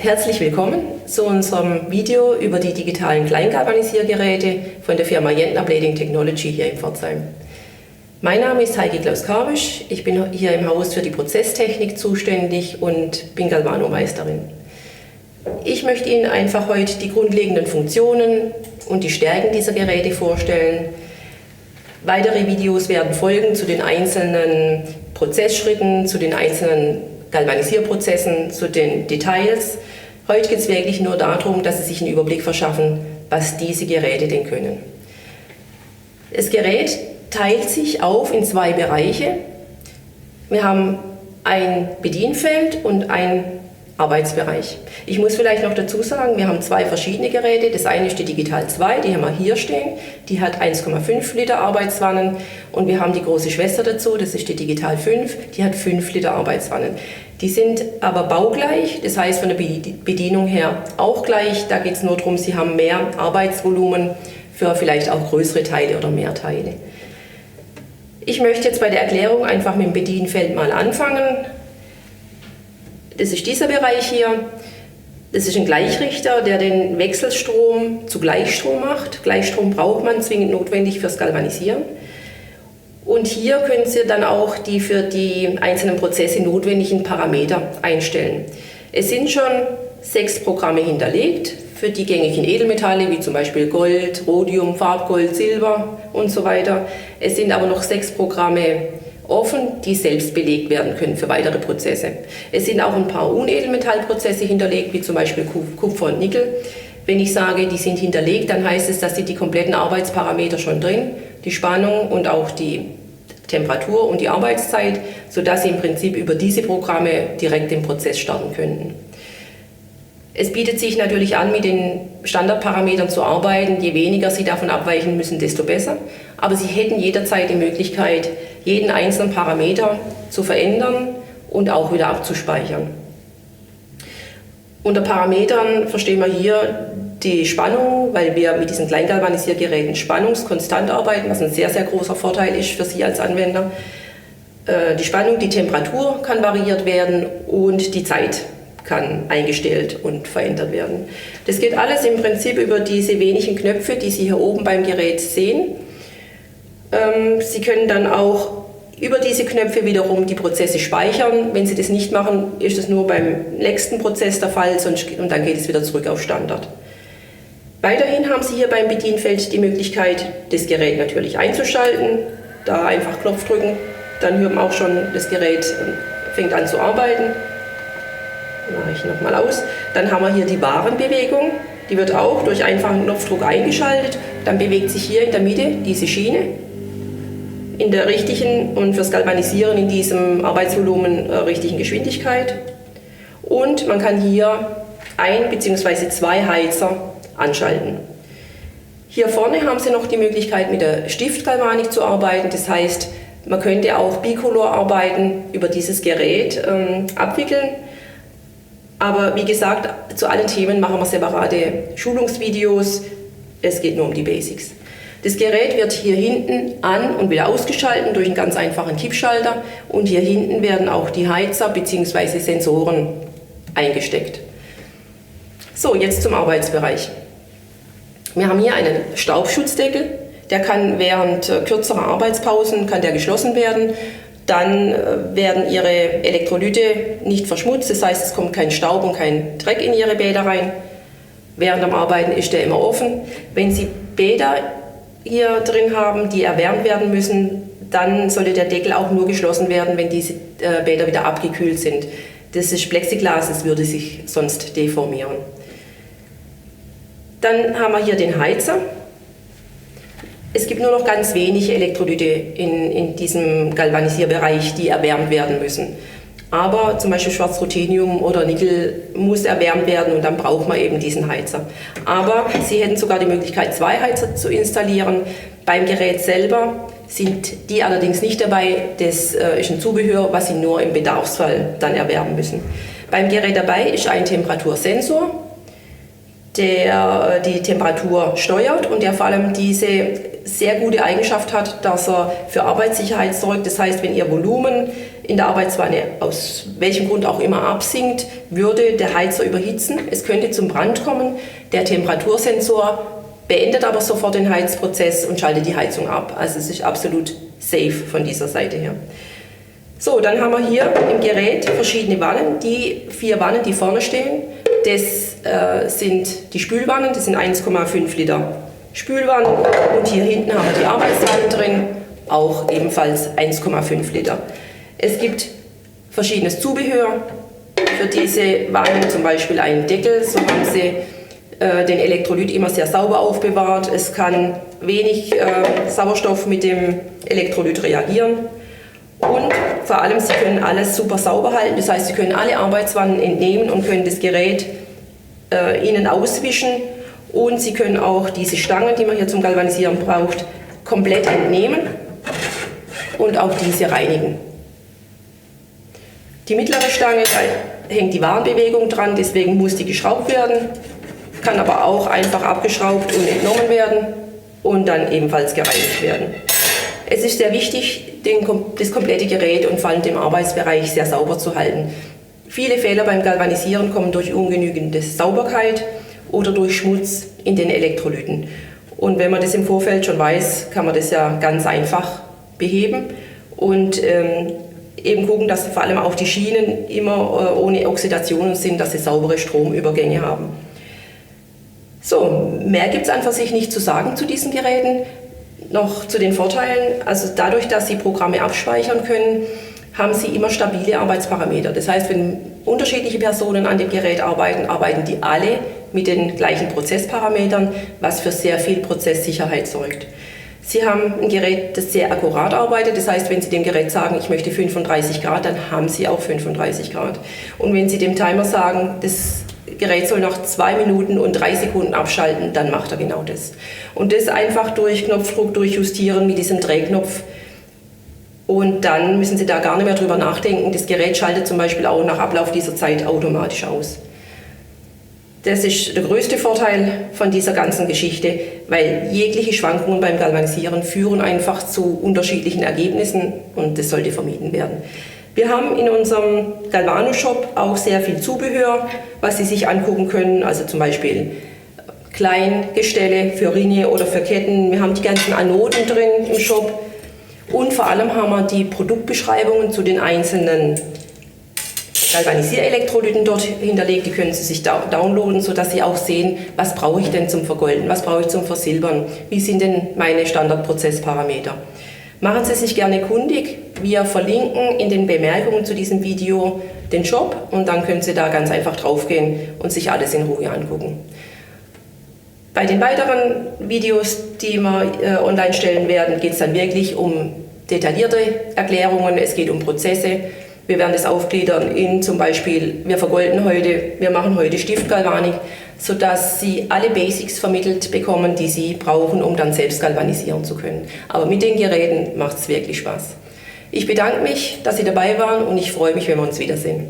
Herzlich willkommen zu unserem Video über die digitalen Kleingalvanisiergeräte von der Firma Jentner Blading Technology hier in Pforzheim. Mein Name ist Heike Klaus-Karbisch, ich bin hier im Haus für die Prozesstechnik zuständig und bin Galvanomeisterin. Ich möchte Ihnen einfach heute die grundlegenden Funktionen und die Stärken dieser Geräte vorstellen. Weitere Videos werden folgen zu den einzelnen Prozessschritten, zu den einzelnen Galvanisierprozessen, zu den Details. Heute geht es wirklich nur darum, dass Sie sich einen Überblick verschaffen, was diese Geräte denn können. Das Gerät teilt sich auf in zwei Bereiche. Wir haben ein Bedienfeld und ein Arbeitsbereich. Ich muss vielleicht noch dazu sagen, wir haben zwei verschiedene Geräte. Das eine ist die Digital 2, die haben wir hier stehen. Die hat 1,5 Liter Arbeitswannen. Und wir haben die große Schwester dazu, das ist die Digital 5, die hat 5 Liter Arbeitswannen. Die sind aber baugleich, das heißt von der Bedienung her auch gleich. Da geht es nur darum, sie haben mehr Arbeitsvolumen für vielleicht auch größere Teile oder mehr Teile. Ich möchte jetzt bei der Erklärung einfach mit dem Bedienfeld mal anfangen. Das ist dieser Bereich hier. Das ist ein Gleichrichter, der den Wechselstrom zu Gleichstrom macht. Gleichstrom braucht man zwingend notwendig fürs Galvanisieren. Und hier können Sie dann auch die für die einzelnen Prozesse notwendigen Parameter einstellen. Es sind schon 6 Programme hinterlegt für die gängigen Edelmetalle, wie zum Beispiel Gold, Rhodium, Farbgold, Silber und so weiter. Es sind aber noch 6 Programme offen, die selbst belegt werden können für weitere Prozesse. Es sind auch ein paar Unedelmetallprozesse hinterlegt, wie zum Beispiel Kupfer und Nickel. Wenn ich sage, die sind hinterlegt, dann heißt es, dass Sie die kompletten Arbeitsparameter schon drin, die Spannung und auch die Temperatur und die Arbeitszeit, sodass Sie im Prinzip über diese Programme direkt den Prozess starten könnten. Es bietet sich natürlich an, mit den Standardparametern zu arbeiten. Je weniger Sie davon abweichen müssen, desto besser. Aber Sie hätten jederzeit die Möglichkeit, jeden einzelnen Parameter zu verändern und auch wieder abzuspeichern. Unter Parametern verstehen wir hier die Spannung, weil wir mit diesen Kleingalvanisiergeräten spannungskonstant arbeiten, was ein sehr, sehr großer Vorteil ist für Sie als Anwender. Die Spannung, die Temperatur kann variiert werden und die Zeit kann eingestellt und verändert werden. Das geht alles im Prinzip über diese wenigen Knöpfe, die Sie hier oben beim Gerät sehen. Sie können dann auch über diese Knöpfe wiederum die Prozesse speichern. Wenn Sie das nicht machen, ist das nur beim nächsten Prozess der Fall und dann geht es wieder zurück auf Standard. Weiterhin haben Sie hier beim Bedienfeld die Möglichkeit, das Gerät natürlich einzuschalten. Da einfach Knopf drücken, dann hört man auch schon, das Gerät fängt an zu arbeiten. Mache ich nochmal aus. Dann haben wir hier die Warenbewegung. Die wird auch durch einfachen Knopfdruck eingeschaltet. Dann bewegt sich hier in der Mitte diese Schiene in der richtigen und fürs Galvanisieren in diesem Arbeitsvolumen richtigen Geschwindigkeit. Und man kann hier 1 bzw. 2 Heizer anschalten. Hier vorne haben Sie noch die Möglichkeit, mit der Stiftgalvanik zu arbeiten. Das heißt, man könnte auch Bicolor arbeiten, über dieses Gerät abwickeln. Aber wie gesagt, zu allen Themen machen wir separate Schulungsvideos. Es geht nur um die Basics. Das Gerät wird hier hinten an- und wieder ausgeschaltet durch einen ganz einfachen Kippschalter. Und hier hinten werden auch die Heizer bzw. Sensoren eingesteckt. So, jetzt zum Arbeitsbereich. Wir haben hier einen Staubschutzdeckel. Der kann während kürzerer Arbeitspausen geschlossen werden. Dann werden Ihre Elektrolyte nicht verschmutzt, das heißt, es kommt kein Staub und kein Dreck in Ihre Bäder rein. Während dem Arbeiten ist der immer offen. Wenn Sie Bäder hier drin haben, die erwärmt werden müssen, dann sollte der Deckel auch nur geschlossen werden, wenn diese Bäder wieder abgekühlt sind. Das ist Plexiglas, das würde sich sonst deformieren. Dann haben wir hier den Heizer. Es gibt nur noch ganz wenige Elektrolyte in diesem Galvanisierbereich, die erwärmt werden müssen. Aber zum Beispiel Schwarzruthenium oder Nickel muss erwärmt werden und dann braucht man eben diesen Heizer. Aber Sie hätten sogar die Möglichkeit, 2 Heizer zu installieren. Beim Gerät selber sind die allerdings nicht dabei. Das ist ein Zubehör, was Sie nur im Bedarfsfall dann erwerben müssen. Beim Gerät dabei ist ein Temperatursensor. der die Temperatur steuert und der vor allem diese sehr gute Eigenschaft hat, dass er für Arbeitssicherheit sorgt. Das heißt, wenn Ihr Volumen in der Arbeitswanne aus welchem Grund auch immer absinkt, würde der Heizer überhitzen. Es könnte zum Brand kommen. Der Temperatursensor beendet aber sofort den Heizprozess und schaltet die Heizung ab. Also es ist absolut safe von dieser Seite her. So, dann haben wir hier im Gerät verschiedene Wannen. Die 4 Wannen, die vorne stehen, das sind die Spülwannen, das sind 1,5 Liter Spülwannen. Und hier hinten haben wir die Arbeitswannen drin, auch ebenfalls 1,5 Liter. Es gibt verschiedenes Zubehör für diese Wannen, zum Beispiel einen Deckel, so haben Sie den Elektrolyt immer sehr sauber aufbewahrt. Es kann wenig Sauerstoff mit dem Elektrolyt reagieren. Und vor allem, Sie können alles super sauber halten. Das heißt, Sie können alle Arbeitswannen entnehmen und können das Gerät innen auswischen. Und Sie können auch diese Stangen, die man hier zum Galvanisieren braucht, komplett entnehmen und auch diese reinigen. Die mittlere Stange, da hängt die Warnbewegung dran, deswegen muss die geschraubt werden. Kann aber auch einfach abgeschraubt und entnommen werden und dann ebenfalls gereinigt werden. Es ist sehr wichtig, das komplette Gerät und vor allem den Arbeitsbereich sehr sauber zu halten. Viele Fehler beim Galvanisieren kommen durch ungenügende Sauberkeit oder durch Schmutz in den Elektrolyten. Und wenn man das im Vorfeld schon weiß, kann man das ja ganz einfach beheben und eben gucken, dass vor allem auch die Schienen immer ohne Oxidationen sind, dass sie saubere Stromübergänge haben. So, mehr gibt es einfach sich nicht zu sagen zu diesen Geräten. Noch zu den Vorteilen, also dadurch, dass Sie Programme abspeichern können, haben Sie immer stabile Arbeitsparameter. Das heißt, wenn unterschiedliche Personen an dem Gerät arbeiten, arbeiten die alle mit den gleichen Prozessparametern, was für sehr viel Prozesssicherheit sorgt. Sie haben ein Gerät, das sehr akkurat arbeitet, das heißt, wenn Sie dem Gerät sagen, ich möchte 35 Grad, dann haben Sie auch 35 Grad. Und wenn Sie dem Timer sagen, das Gerät soll nach 2 Minuten und 3 Sekunden abschalten, dann macht er genau das. Und das einfach durch Knopfdruck durchjustieren mit diesem Drehknopf. Und dann müssen Sie da gar nicht mehr drüber nachdenken. Das Gerät schaltet zum Beispiel auch nach Ablauf dieser Zeit automatisch aus. Das ist der größte Vorteil von dieser ganzen Geschichte, weil jegliche Schwankungen beim Galvanisieren führen einfach zu unterschiedlichen Ergebnissen und das sollte vermieden werden. Wir haben in unserem Galvano-Shop auch sehr viel Zubehör, was Sie sich angucken können, also zum Beispiel Kleingestelle für Ringe oder für Ketten. Wir haben die ganzen Anoden drin im Shop und vor allem haben wir die Produktbeschreibungen zu den einzelnen Galvanisierelektrolyten dort hinterlegt. Die können Sie sich downloaden, sodass Sie auch sehen, was brauche ich denn zum Vergolden, was brauche ich zum Versilbern, wie sind denn meine Standardprozessparameter. Machen Sie sich gerne kundig. Wir verlinken in den Bemerkungen zu diesem Video den Shop und dann können Sie da ganz einfach draufgehen und sich alles in Ruhe angucken. Bei den weiteren Videos, die wir online stellen werden, geht es dann wirklich um detaillierte Erklärungen, es geht um Prozesse. Wir werden das aufgliedern in zum Beispiel, wir vergolden heute, wir machen heute Stiftgalvanik, sodass Sie alle Basics vermittelt bekommen, die Sie brauchen, um dann selbst galvanisieren zu können. Aber mit den Geräten macht es wirklich Spaß. Ich bedanke mich, dass Sie dabei waren und ich freue mich, wenn wir uns wiedersehen.